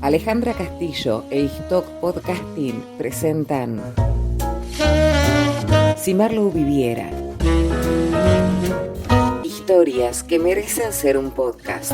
Alejandra Castillo e Histok Podcasting presentan Si Marlowe viviera. Historias que merecen ser un podcast.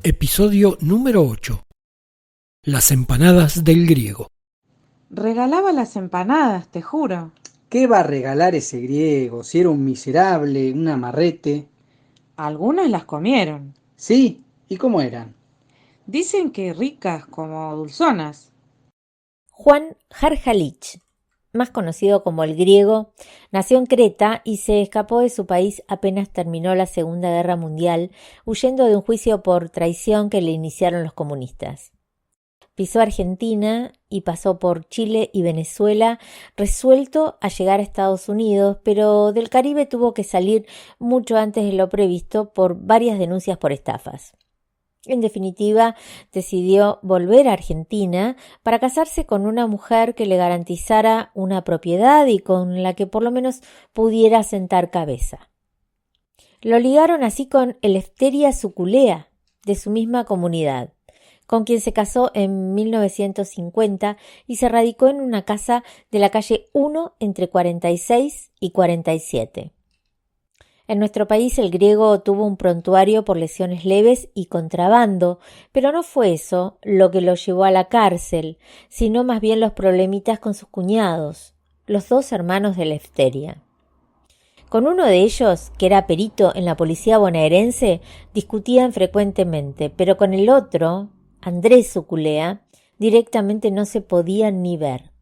Episodio número 8. Las empanadas del griego. Regalaba las empanadas, te juro. ¿Qué va a regalar ese griego? Si era un miserable, un amarrete. Algunas las comieron. Sí, ¿y cómo eran? Dicen que ricas como dulzonas. Juan Harhalich, más conocido como el griego, nació en Creta y se escapó de su país apenas terminó la Segunda Guerra Mundial, huyendo de un juicio por traición que le iniciaron los comunistas. Pisó Argentina y pasó por Chile y Venezuela, resuelto a llegar a Estados Unidos, pero del Caribe tuvo que salir mucho antes de lo previsto por varias denuncias por estafas. En definitiva, decidió volver a Argentina para casarse con una mujer que le garantizara una propiedad y con la que por lo menos pudiera sentar cabeza. Lo ligaron así con Eleftheria Suculea, de su misma comunidad, con quien se casó en 1950 y se radicó en una casa de la calle 1 entre 46 y 47. En nuestro país el griego tuvo un prontuario por lesiones leves y contrabando, pero no fue eso lo que lo llevó a la cárcel, sino más bien los problemitas con sus cuñados, los dos hermanos de Eleftheria. Con uno de ellos, que era perito en la policía bonaerense, discutían frecuentemente, pero con el otro, Andrés Suculea, directamente no se podían ni ver.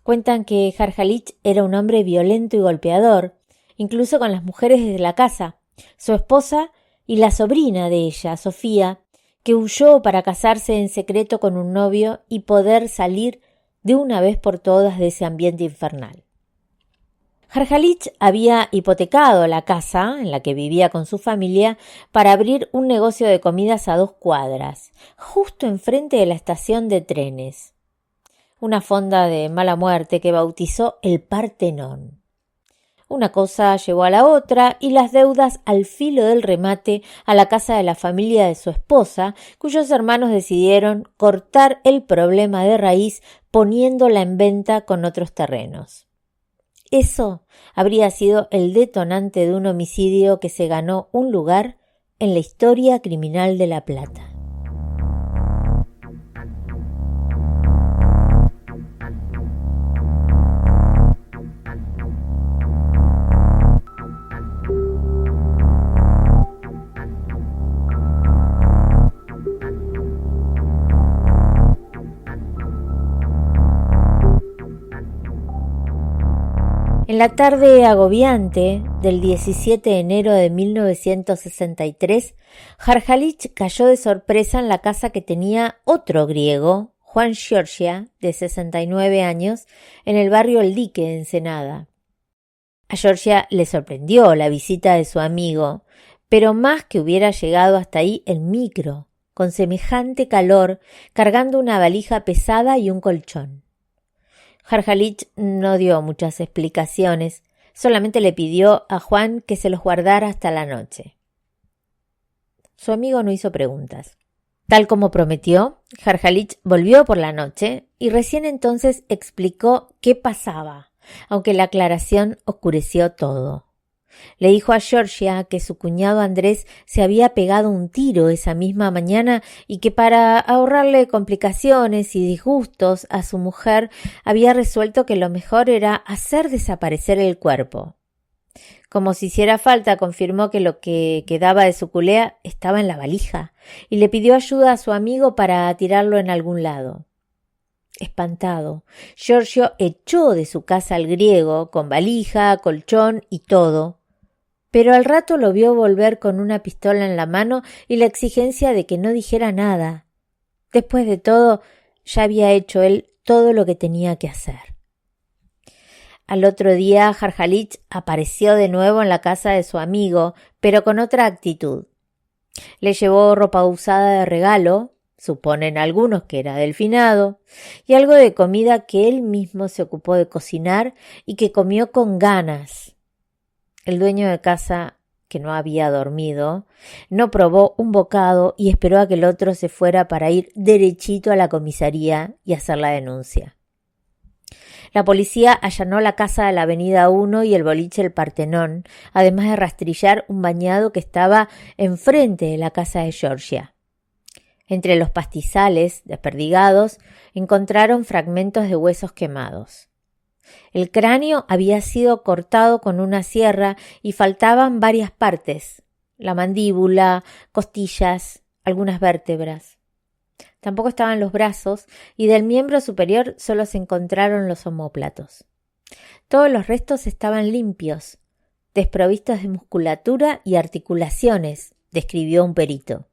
Cuentan que Harhalich era un hombre violento y golpeador, incluso con las mujeres de la casa, su esposa y la sobrina de ella, Sofía, que huyó para casarse en secreto con un novio y poder salir de una vez por todas de ese ambiente infernal. Harhalich había hipotecado la casa en la que vivía con su familia para abrir un negocio de comidas a 2 cuadras, justo enfrente de la estación de trenes. Una fonda de mala muerte que bautizó el Partenón. Una cosa llevó a la otra y las deudas al filo del remate a la casa de la familia de su esposa, cuyos hermanos decidieron cortar el problema de raíz poniéndola en venta con otros terrenos. Eso habría sido el detonante de un homicidio que se ganó un lugar en la historia criminal de La Plata. En la tarde agobiante del 17 de enero de 1963, Harhalich cayó de sorpresa en la casa que tenía otro griego, Juan Giorgia, de 69 años, en el barrio El Dique, de Ensenada. A Giorgia le sorprendió la visita de su amigo, pero más que hubiera llegado hasta ahí en micro, con semejante calor, cargando una valija pesada y un colchón. Harhalich no dio muchas explicaciones, solamente le pidió a Juan que se los guardara hasta la noche. Su amigo no hizo preguntas. Tal como prometió, Harhalich volvió por la noche y recién entonces explicó qué pasaba, aunque la aclaración oscureció todo. Le dijo a Giorgia que su cuñado Andrés se había pegado un tiro esa misma mañana y que para ahorrarle complicaciones y disgustos a su mujer había resuelto que lo mejor era hacer desaparecer el cuerpo. Como si hiciera falta, confirmó que lo que quedaba de Suculea estaba en la valija y le pidió ayuda a su amigo para tirarlo en algún lado. Espantado, Giorgio echó de su casa al griego con valija, colchón y todo, pero al rato lo vio volver con una pistola en la mano y la exigencia de que no dijera nada. Después de todo, ya había hecho él todo lo que tenía que hacer. Al otro día, Harhalich apareció de nuevo en la casa de su amigo, pero con otra actitud. Le llevó ropa usada de regalo, suponen algunos que era del finado, y algo de comida que él mismo se ocupó de cocinar y que comió con ganas. El dueño de casa, que no había dormido, no probó un bocado y esperó a que el otro se fuera para ir derechito a la comisaría y hacer la denuncia. La policía allanó la casa de la Avenida 1 y el boliche El Partenón, además de rastrillar un bañado que estaba enfrente de la casa de Georgia. Entre los pastizales desperdigados encontraron fragmentos de huesos quemados. El cráneo había sido cortado con una sierra y faltaban varias partes: la mandíbula, costillas, algunas vértebras. Tampoco estaban los brazos y del miembro superior solo se encontraron los omóplatos. Todos los restos estaban limpios, desprovistos de musculatura y articulaciones, describió un perito.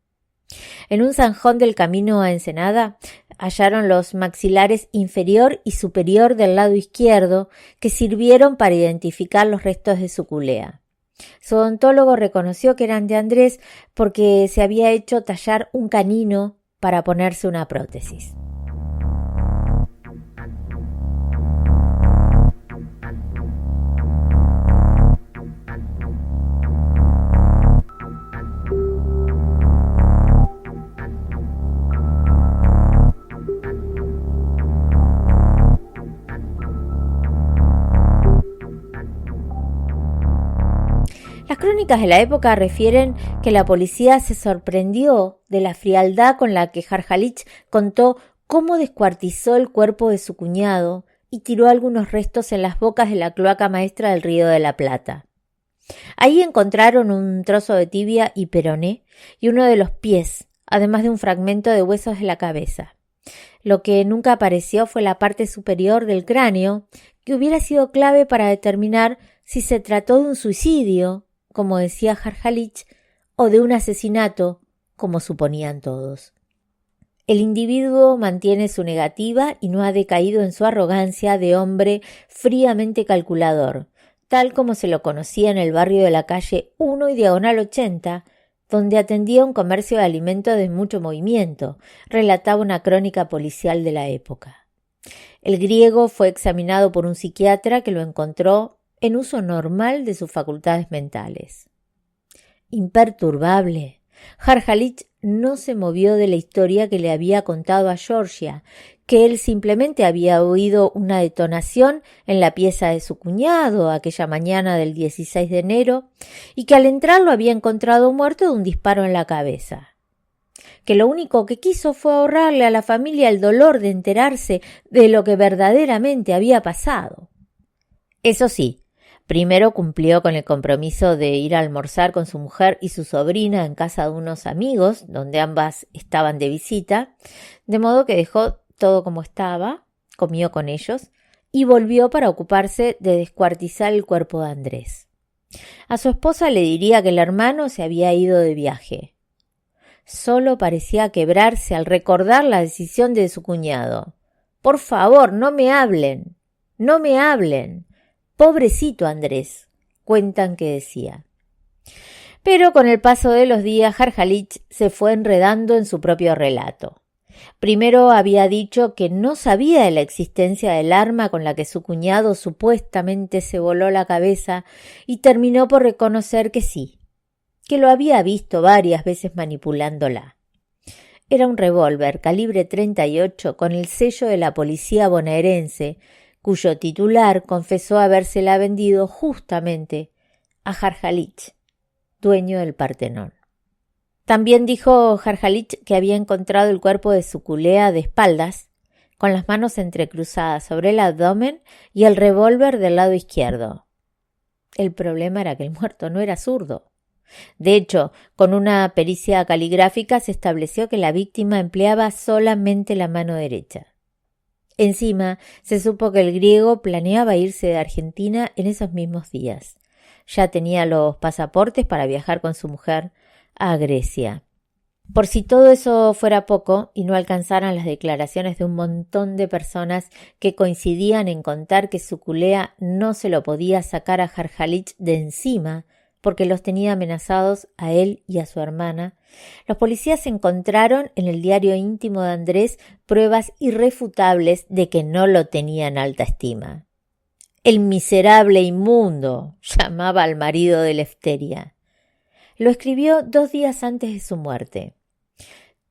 En un zanjón del camino a Ensenada hallaron los maxilares inferior y superior del lado izquierdo, que sirvieron para identificar los restos de su culea. Su odontólogo reconoció que eran de Andrés porque se había hecho tallar un canino para ponerse una prótesis. Las crónicas de la época refieren que la policía se sorprendió de la frialdad con la que Jarjalich contó cómo descuartizó el cuerpo de su cuñado y tiró algunos restos en las bocas de la cloaca maestra del Río de la Plata. Ahí encontraron un trozo de tibia y peroné y uno de los pies, además de un fragmento de huesos de la cabeza. Lo que nunca apareció fue la parte superior del cráneo, que hubiera sido clave para determinar si se trató de un suicidio, como decía Jarjalich, o de un asesinato, como suponían todos. El individuo mantiene su negativa y no ha decaído en su arrogancia de hombre fríamente calculador, tal como se lo conocía en el barrio de la calle 1 y Diagonal 80, donde atendía un comercio de alimentos de mucho movimiento, relataba una crónica policial de la época. El griego fue examinado por un psiquiatra que lo encontró en uso normal de sus facultades mentales. Imperturbable, Jarjalich no se movió de la historia que le había contado a Georgia, que él simplemente había oído una detonación en la pieza de su cuñado aquella mañana del 16 de enero y que al entrar lo había encontrado muerto de un disparo en la cabeza. Que lo único que quiso fue ahorrarle a la familia el dolor de enterarse de lo que verdaderamente había pasado. Eso sí, primero cumplió con el compromiso de ir a almorzar con su mujer y su sobrina en casa de unos amigos, donde ambas estaban de visita, de modo que dejó todo como estaba, comió con ellos y volvió para ocuparse de descuartizar el cuerpo de Andrés. A su esposa le diría que el hermano se había ido de viaje. Solo parecía quebrarse al recordar la decisión de su cuñado. «Por favor, no me hablen, no me hablen. Pobrecito Andrés», cuentan que decía. Pero con el paso de los días, Jarjalich se fue enredando en su propio relato. Primero había dicho que no sabía de la existencia del arma con la que su cuñado supuestamente se voló la cabeza y terminó por reconocer que sí, que lo había visto varias veces manipulándola. Era un revólver calibre 38 con el sello de la policía bonaerense, cuyo titular confesó habérsela vendido justamente a Jarjalich, dueño del Partenón. También dijo Jarjalich que había encontrado el cuerpo de su culea de espaldas, con las manos entrecruzadas sobre el abdomen y el revólver del lado izquierdo. El problema era que el muerto no era zurdo. De hecho, con una pericia caligráfica se estableció que la víctima empleaba solamente la mano derecha. Encima, se supo que el griego planeaba irse de Argentina en esos mismos días. Ya tenía los pasaportes para viajar con su mujer a Grecia. Por si todo eso fuera poco y no alcanzaran las declaraciones de un montón de personas que coincidían en contar que su culea no se lo podía sacar a Jarjalich de encima porque los tenía amenazados a él y a su hermana, los policías encontraron en el diario íntimo de Andrés pruebas irrefutables de que no lo tenía en alta estima. El miserable inmundo, llamaba al marido de Lefteria. Lo escribió 2 días antes de su muerte.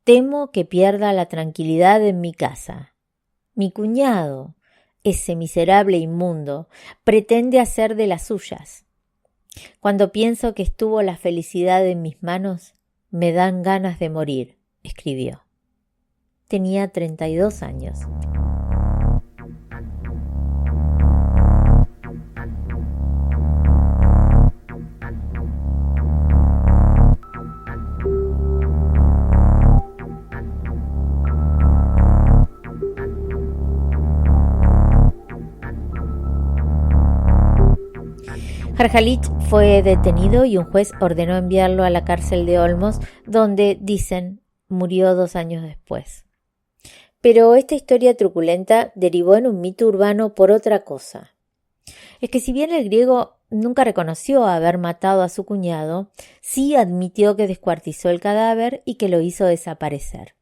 Temo que pierda la tranquilidad en mi casa. Mi cuñado, ese miserable inmundo, pretende hacer de las suyas. Cuando pienso que estuvo la felicidad en mis manos, me dan ganas de morir, escribió. Tenía 32 años. Jarjalich fue detenido y un juez ordenó enviarlo a la cárcel de Olmos, donde, dicen, murió 2 años después. Pero esta historia truculenta derivó en un mito urbano por otra cosa. Es que si bien el griego nunca reconoció haber matado a su cuñado, sí admitió que descuartizó el cadáver y que lo hizo desaparecer.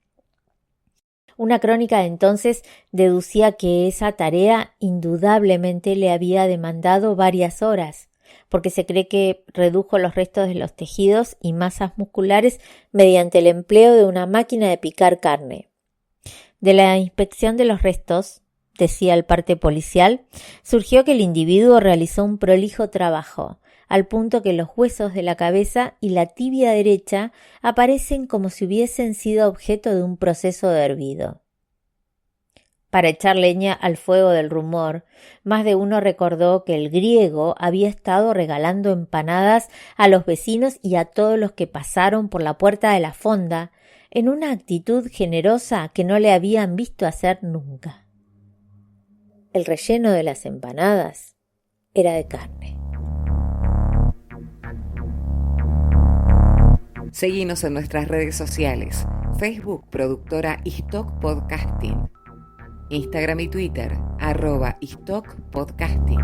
Una crónica de entonces deducía que esa tarea indudablemente le había demandado varias horas, porque se cree que redujo los restos de los tejidos y masas musculares mediante el empleo de una máquina de picar carne. De la inspección de los restos, decía el parte policial, surgió que el individuo realizó un prolijo trabajo, al punto que los huesos de la cabeza y la tibia derecha aparecen como si hubiesen sido objeto de un proceso de hervido. Para echar leña al fuego del rumor, más de uno recordó que el griego había estado regalando empanadas a los vecinos y a todos los que pasaron por la puerta de la fonda, en una actitud generosa que no le habían visto hacer nunca. El relleno de las empanadas era de carne. Seguinos en nuestras redes sociales, Facebook Productora Histok Podcasting, Instagram y Twitter @HistokPodcasting.